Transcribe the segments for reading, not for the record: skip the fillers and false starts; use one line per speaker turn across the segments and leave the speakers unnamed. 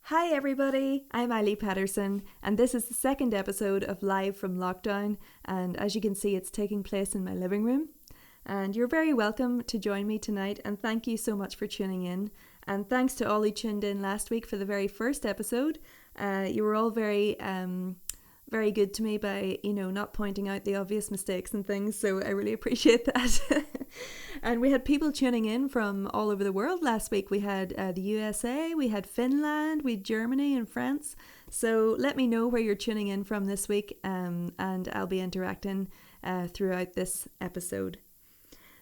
Hi everybody, I'm Eilidh Patterson and this is the second episode of Live from Lockdown, and as you can see it's taking place in my living room. And you're very welcome to join me tonight, and thank you so much for tuning in. And thanks to all who tuned in last week for the very first episode. You were all very good to me by, not pointing out the obvious mistakes and things, so I really appreciate that. And we had people tuning in from all over the world last week. We had the USA, we had Finland, we had Germany and France. So let me know where you're tuning in from this week, and I'll be interacting throughout this episode.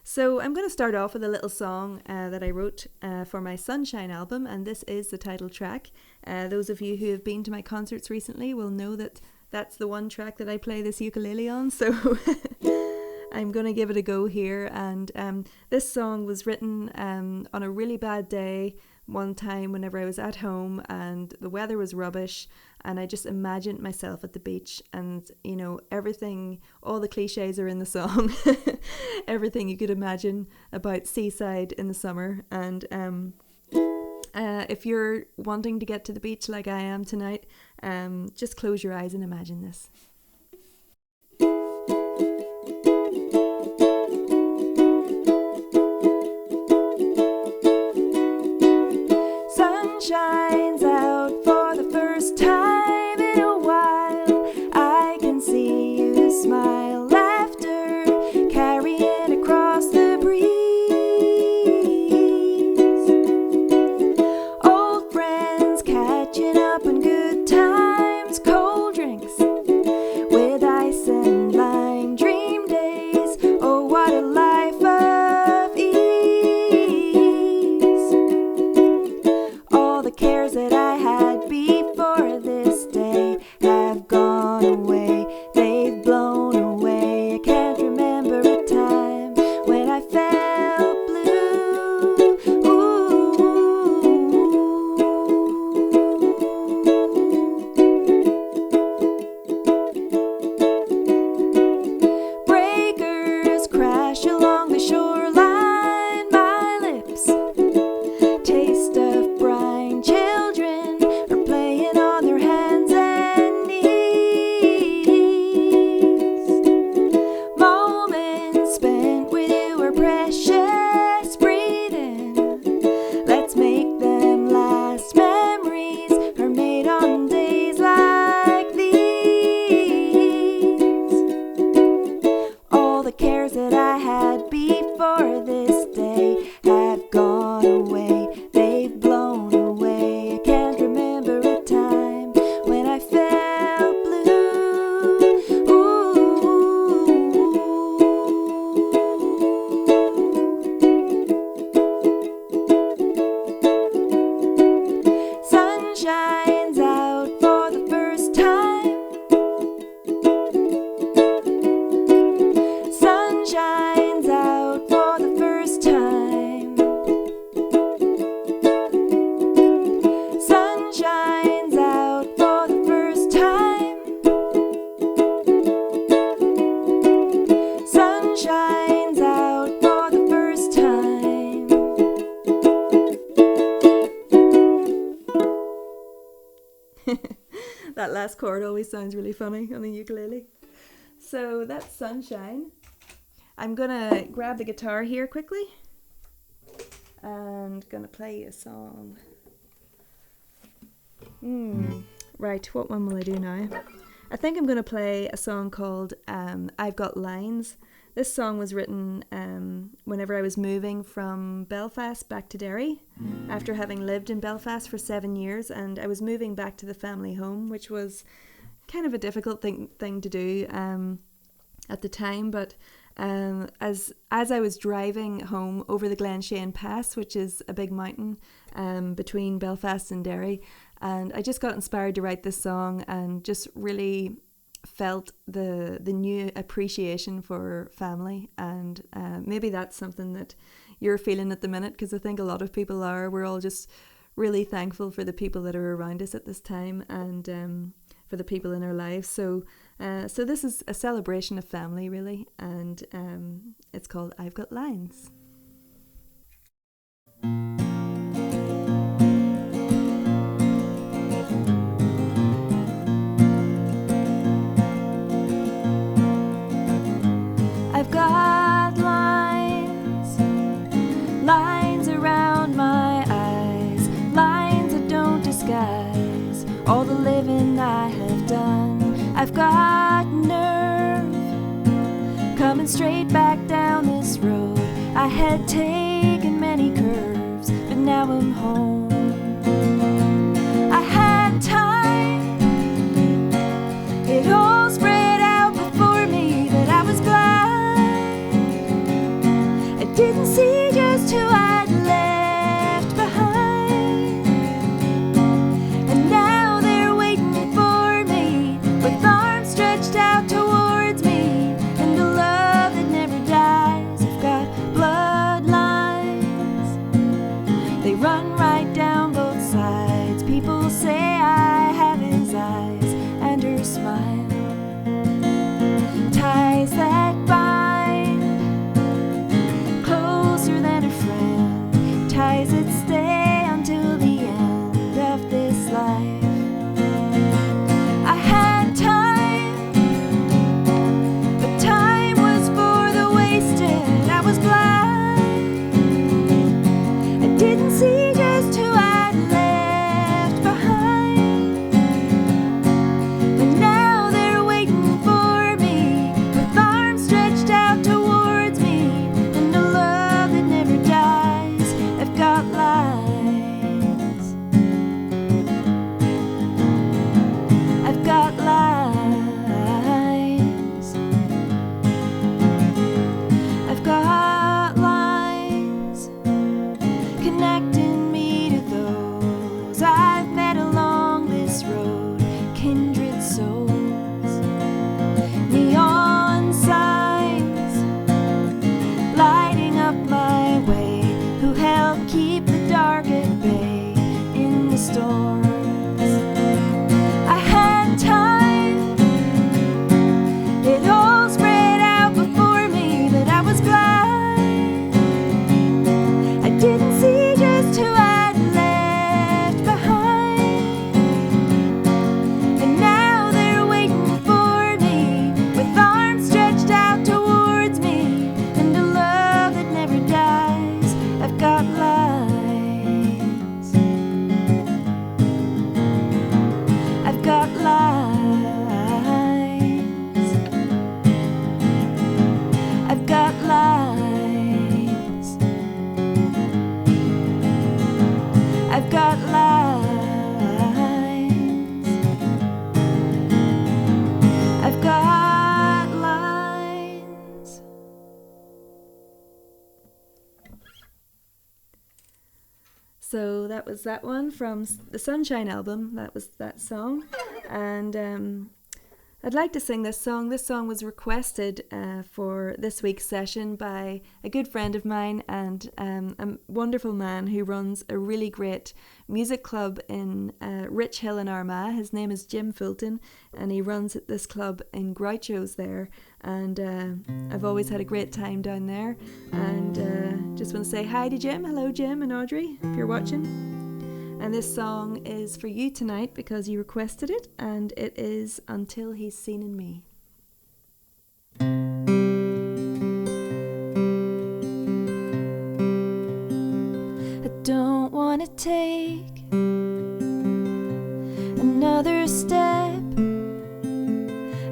So I'm going to start off with a little song that I wrote for my Sunshine album, and this is the title track. Those of you who have been to my concerts recently will know that that's the one track that I play this ukulele on, so I'm going to give it a go here. And this song was written on a really bad day one time whenever I was at home and the weather was rubbish, and I just imagined myself at the beach, and everything, all the cliches are in the song. Everything you could imagine about seaside in the summer. And if you're wanting to get to the beach like I am tonight, just close your eyes and imagine this. Sun shines out for the first time in a while. I can see you smile, laughter carrying across the breeze. Old friends catching up on good times, cold drinks with ice and lime, dream days. Oh, what a life of ease. All the cares that I had before this day have gone away, they've blown away. I can't remember a time when I felt blue. Breakers crash along the shoreline, my lips taste of brine. Children are playing on their hands and knees. Moments spent with you are precious. Breathing, let's make them last. Memories are made on days like these. All the cares that I had before this day have gone away, they've blown away. I can't remember a time when I felt blue. Sun shines out for the first time. Sun shines out for the first time. Sun shines out for the first time. Sun shines out for the first time. That last chord always sounds really funny on the ukulele. So that's Sunshine. I'm gonna grab the guitar here quickly and gonna play a song. Right, what one will I do now? I think I'm gonna play a song called I've Got Lines. This song was written whenever I was moving from Belfast back to Derry after having lived in Belfast for 7 years, and I was moving back to the family home, which was kind of a difficult thing to do at the time. But as I was driving home over the Glenshane Pass, which is a big mountain between Belfast and Derry, and I just got inspired to write this song and just really felt the new appreciation for family. And maybe that's something that you're feeling at the minute, because I think a lot of people are. We're all just really thankful for the people that are around us at this time, and for the people in our lives. So this is a celebration of family, really, and it's called I've Got Lines. lines around my eyes, lines that don't disguise all the living I have done. I've got nerve coming straight back down this road. I had taken many curves, but now I'm home. I had time, it all spread out before me, but I was blind. I didn't see just who I'd left behind. And now they're waiting for me, with arms stretched out towards me, and a love that never dies. I've got bloodlines, they run right down both sides. People say I have his eyes and her smile. Ties that bind closer than a friend, ties that stay until the end of this life. I had time, but time was for the wasted. I was blind, I didn't see just who I'd left behind. And now they're waiting for me, with arms stretched out towards me, and a love that never dies. I've got lines, I've got lines, I've got lines connecting me to those I've met along this road, kindred souls. Neon signs lighting up my way, who help keep the dark at bay in the storms. I had time, it all spread out before me, but I was blind. I didn't see just who I'd left behind. And now they're waiting for me, with arms stretched out towards me, and a love that never dies. I've got lines, I've got lines, I've got lines, I've got lines, I've got lines. So that was that one from the Sunshine album. That was that song. And I'd like to sing this song. This song was requested for this week's session by a good friend of mine and a wonderful man who runs a really great music club in Rich Hill in Armagh. His name is Jim Fulton, and he runs this club in Groucho's there. And I've always had a great time down there. And just want to say hi to Jim. Hello, Jim and Audrey, if you're watching. And this song is for you tonight because you requested it, and it is Until He's Seen in Me. I don't want to take another step.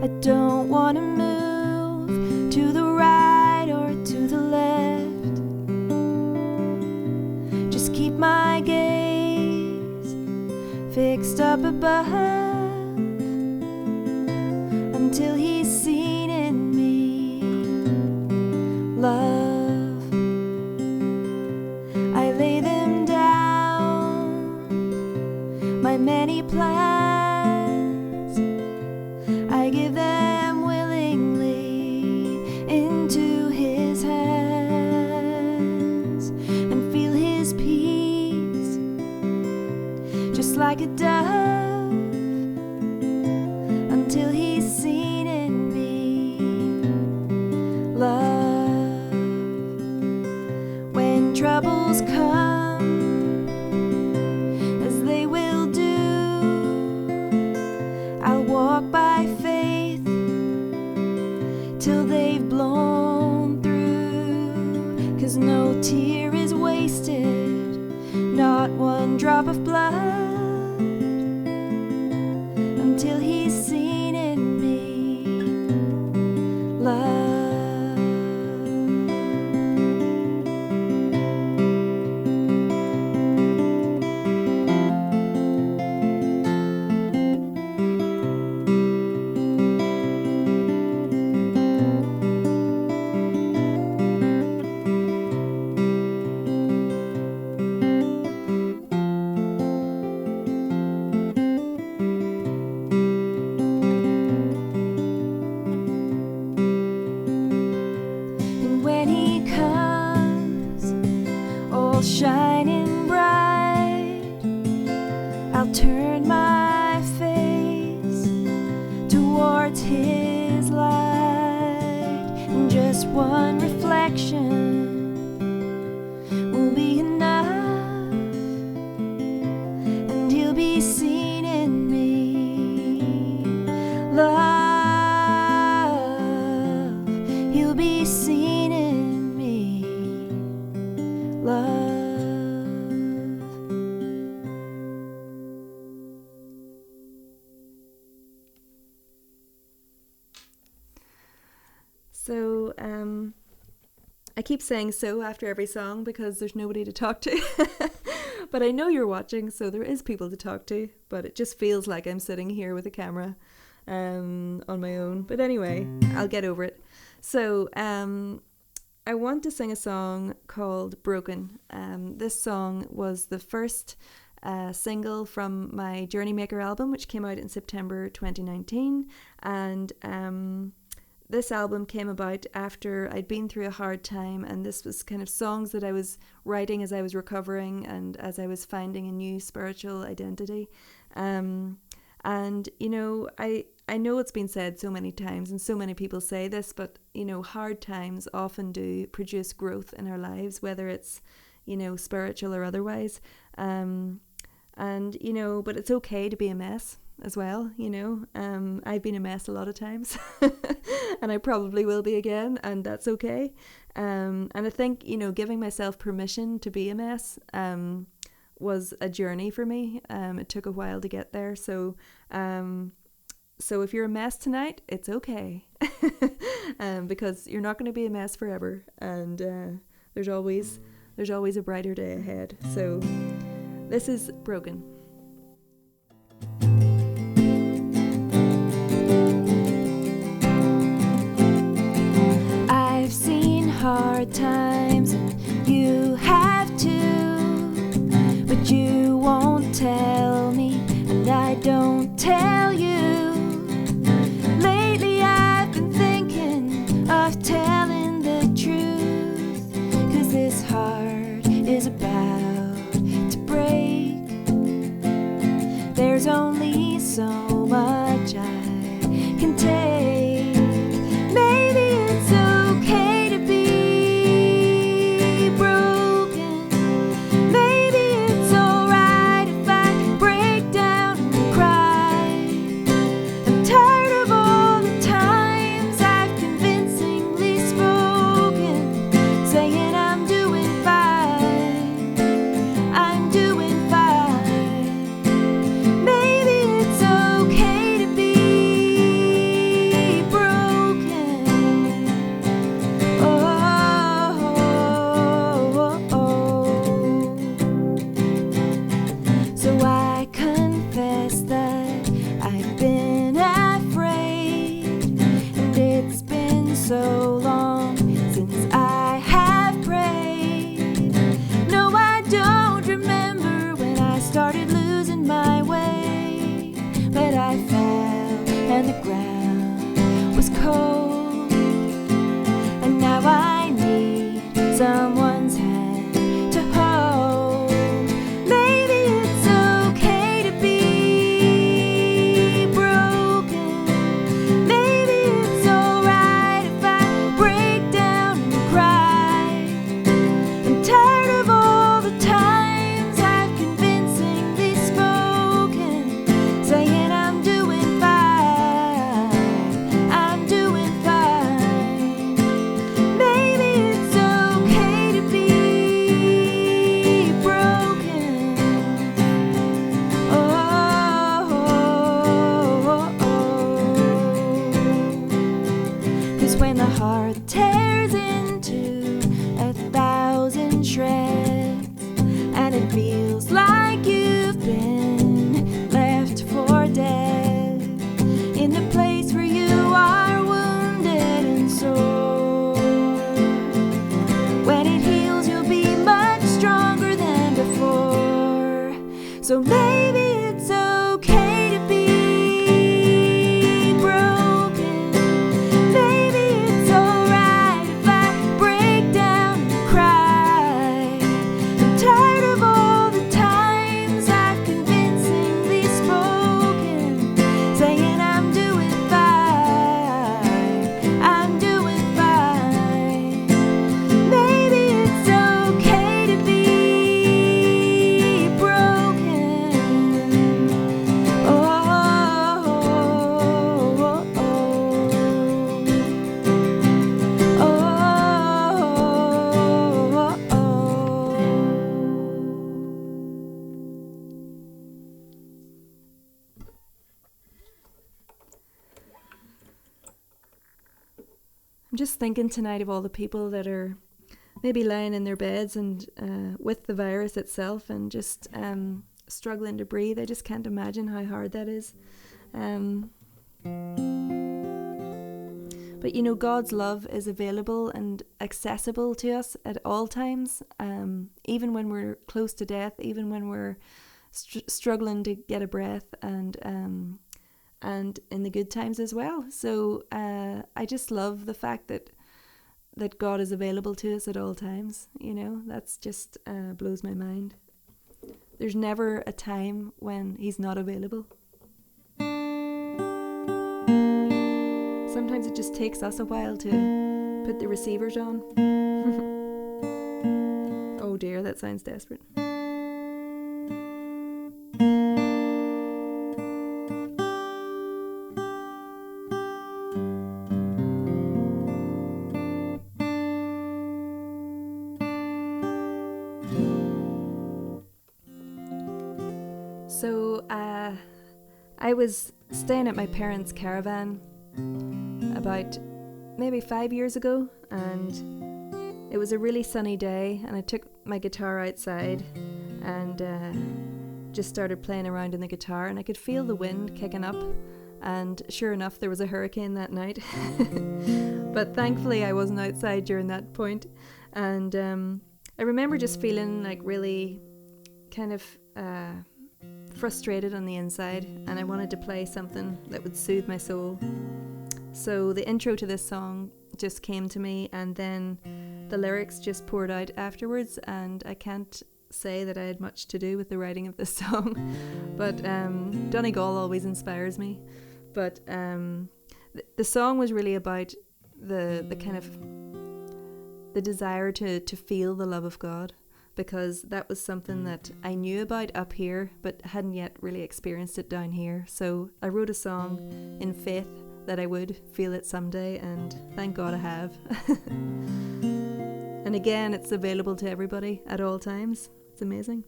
I don't want to move to the right or to the left. Just keep my gaze fixed up above until he's seen in me love. I lay them down, my many plans, I give them willingly into his hands, and feel his peace just like a dove until he's seen in me love. When troubles come, as they will do, I'll walk by faith till they've blown through, 'cause no tear is wasted not one drop of blood until he's seen in me love. Shining bright, I'll turn my face towards his light, and just one reflection will be enough, and he'll be seen in me love. He'll be seen in me love. So, I keep saying so after every song because there's nobody to talk to. But I know you're watching, so there is people to talk to. But it just feels like I'm sitting here with a camera on my own. But anyway, I'll get over it. So, I want to sing a song called Broken. This song was the first single from my Journey Maker album, which came out in September 2019. And this album came about after I'd been through a hard time, and this was kind of songs that I was writing as I was recovering and as I was finding a new spiritual identity. And, you know, I know it's been said so many times and so many people say this, but, you know, hard times often do produce growth in our lives, whether it's, you know, spiritual or otherwise. And, you know, but it's okay to be a mess as well, you know. I've been a mess a lot of times and I probably will be again, and that's okay. And I think, you know, giving myself permission to be a mess was a journey for me. It took a while to get there. So if you're a mess tonight, it's okay. Because you're not going to be a mess forever, and there's always a brighter day ahead. So this is Broken. I've seen hard times, and you have too, but you won't tell me, and I don't tell you. Lately I've been thinking of telling the truth, 'cause this heart is about to break. There's only so much I can take. Maybe it's okay to be broken. Maybe it's alright if I break down and cry. I'm tired of all the times I've convincingly spoken, saying I'm doing fine, I'm doing fine. Maybe it's okay to be broken. Oh, oh, oh. So I confess that I've been afraid, and it's been so long since I have prayed. No, I don't remember when I started losing my way, but I fell and the ground was cold, and now I need someone's hand to hold. Maybe it's okay to be broken. Maybe it's alright if I break down and cry. I'm tired of all the time feels like you've been left for dead in the place where you are wounded and sore. When it heals, you'll be much stronger than before. So maybe it's okay to be broken. Maybe it's alright if I break down and cry. I'm tired of all the times I've convincingly spoken, saying I'm doing fine, I'm doing fine. Maybe it's okay to be broken. Oh, oh, oh, oh, oh, oh. I'm just thinking tonight of all the people that are maybe lying in their beds and with the virus itself and just struggling to breathe. I just can't imagine how hard that is. But you know, God's love is available and accessible to us at all times, even when we're close to death, even when we're struggling to get a breath, and in the good times as well. So I just love the fact that God is available to us at all times. You know, that's just blows my mind. There's never a time when He's not available. Sometimes it just takes us a while to put the receivers on. Oh dear, that sounds desperate. So I was staying at my parents' caravan about maybe 5 years ago, and it was a really sunny day, and I took my guitar outside and just started playing around in the guitar, and I could feel the wind kicking up, and sure enough there was a hurricane that night. But thankfully I wasn't outside during that point, and I remember just feeling like really kind of frustrated on the inside, and I wanted to play something that would soothe my soul. So the intro to this song just came to me, and then the lyrics just poured out afterwards, and I can't say that I had much to do with the writing of this song, but Donegal always inspires me. But the song was really about the kind of the desire to feel the love of God, because that was something that I knew about up here but hadn't yet really experienced it down here. So I wrote a song in faith that I would feel it someday, and thank God I have. And again, it's available to everybody at all times. It's amazing.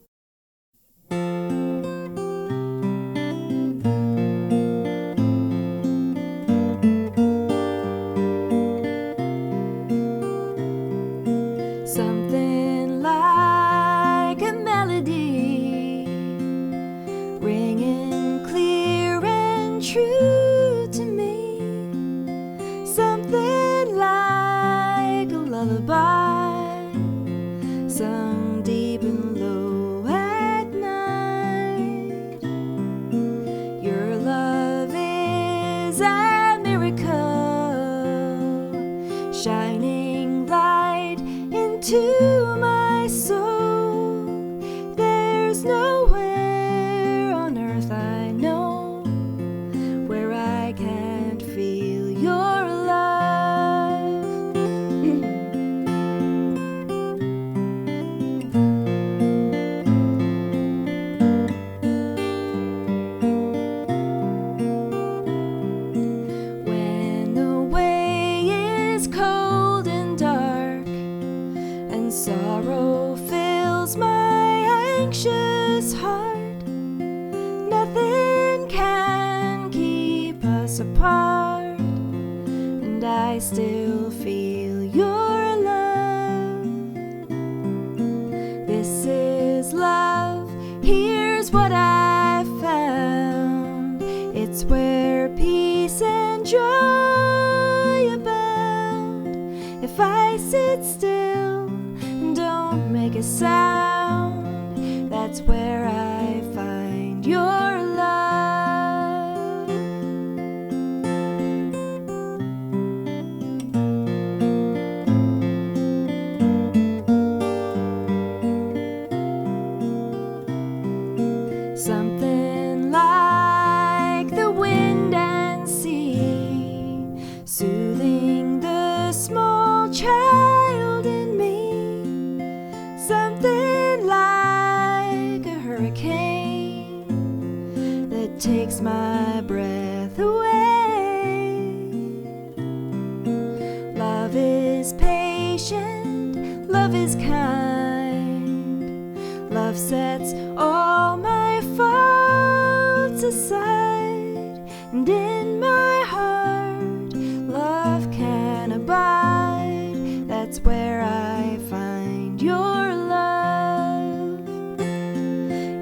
Something like a melody ringing clear and true to me. Something like a lullaby sung deep and low at night. Your love is a miracle, shining light into my soul. There's nowhere on earth I know where I can't feel your love. When the way is cold and dark and sorrow fills my anxious heart, nothing can keep us apart, and I still feel your love. This is love. joy abound. If I sit still and don't make a sound, that's where I find your love. Something like the wind and sea, soothing the small child in me. Something like a hurricane that takes my breath away. Love is patient, love is kind, love sets all my faults aside, and in my heart love can abide. That's where I find your love.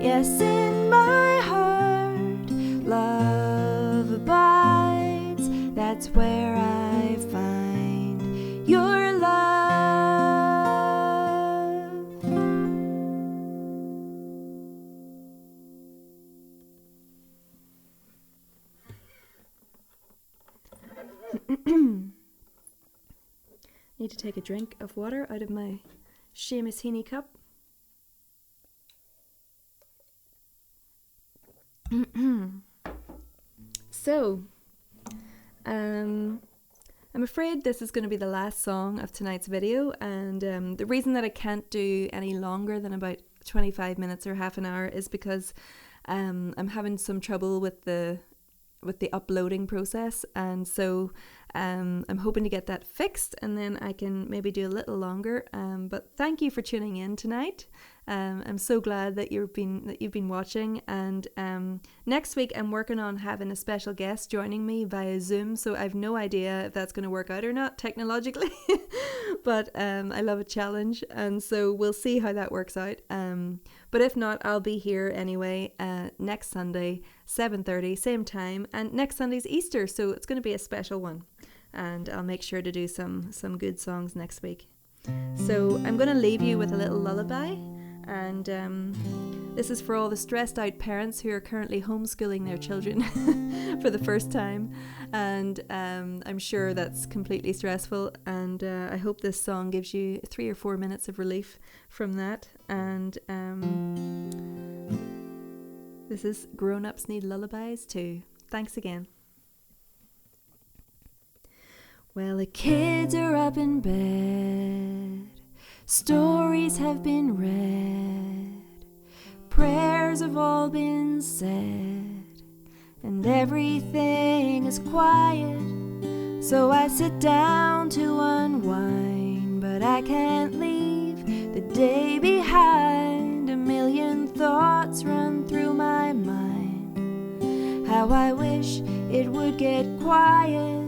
Yes, in my heart love abides. That's where I find your love. Need to take a drink of water out of my Seamus Heaney cup. So, I'm afraid this is going to be the last song of tonight's video, and the reason that I can't do any longer than about 25 minutes or half an hour is because I'm having some trouble with the uploading process, and so I'm hoping to get that fixed, and then I can maybe do a little longer. But thank you for tuning in tonight. I'm so glad that you've been watching, and next week I'm working on having a special guest joining me via Zoom, so I've no idea if that's going to work out or not technologically. But I love a challenge, and so we'll see how that works out. But if not, I'll be here anyway next Sunday, 7:30, same time, and next Sunday's Easter, so it's going to be a special one, and I'll make sure to do some good songs next week. So I'm going to leave you with a little lullaby, and this is for all the stressed out parents who are currently homeschooling their children for the first time, and I'm sure that's completely stressful, and I hope this song gives you 3 or 4 minutes of relief from that. And this is Grown-Ups Need Lullabies Too. Thanks again. Well, the kids are up in bed, stories have been read, prayers have all been said, and everything is quiet. So I sit down to unwind, but I can't leave the day behind. A million thoughts run through my mind, how I wish it would get quiet.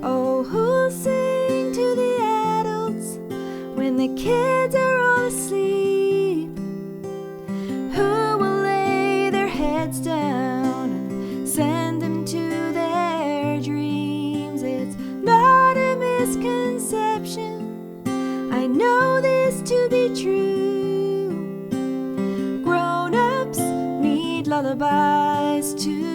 Oh, who'll sing to the adults when the kids are all asleep? Who will lay their heads down and send them to their dreams? It's not a misconception, I know this to be true. Grown-ups need lullabies too.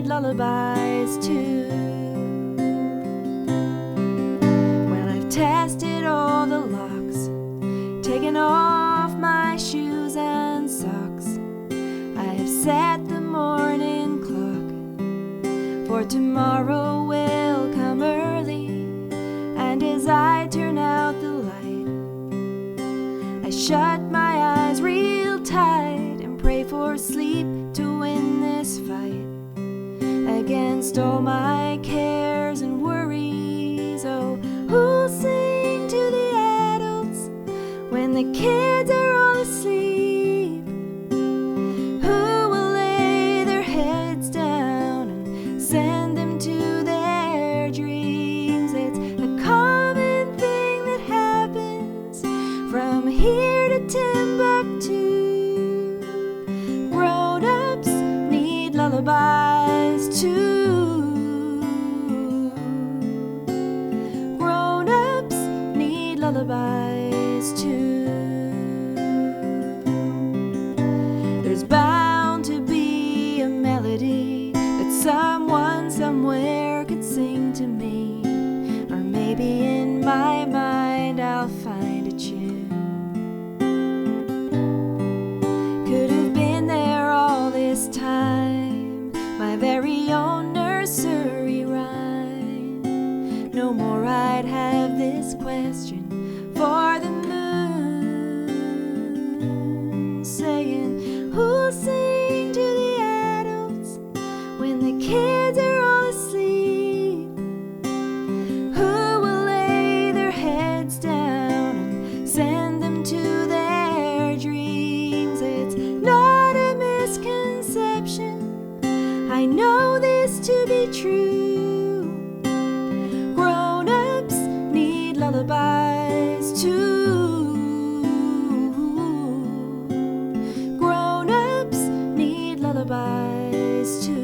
Lullabies too. Well, I've tested all the locks, taken off my shoes and socks. I have set the morning clock, for tomorrow will come early. And as I turn out the light, I shut my eyes real tight and pray for sleep to win this fight against all my cares and worries. Oh, who'll sing to the adults when the kids are all asleep? Who will lay their heads down and send them to their dreams? It's a common thing that happens from here to Timbuktu. lullabies too. There's bound to be a melody that someone somewhere could sing to me, or maybe in my mind I'll find a tune. Could have been there all this time, my very own nursery rhyme. No more I'd have this question for the moon, saying, who'll sing to the adults when the kids are all asleep? Who will lay their heads down and send them to their dreams? It's not a misconception, I know this to be true. Grown-ups need lullabies too. Grown-ups need lullabies too.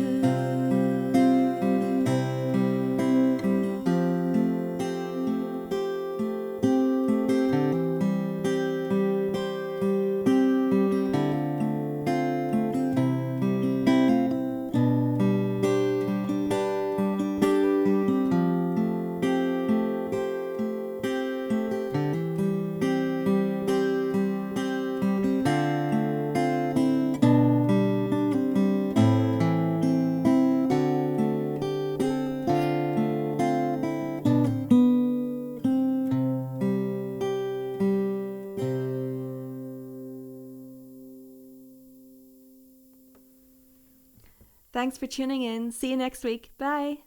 Thanks for tuning in. See you next week. Bye.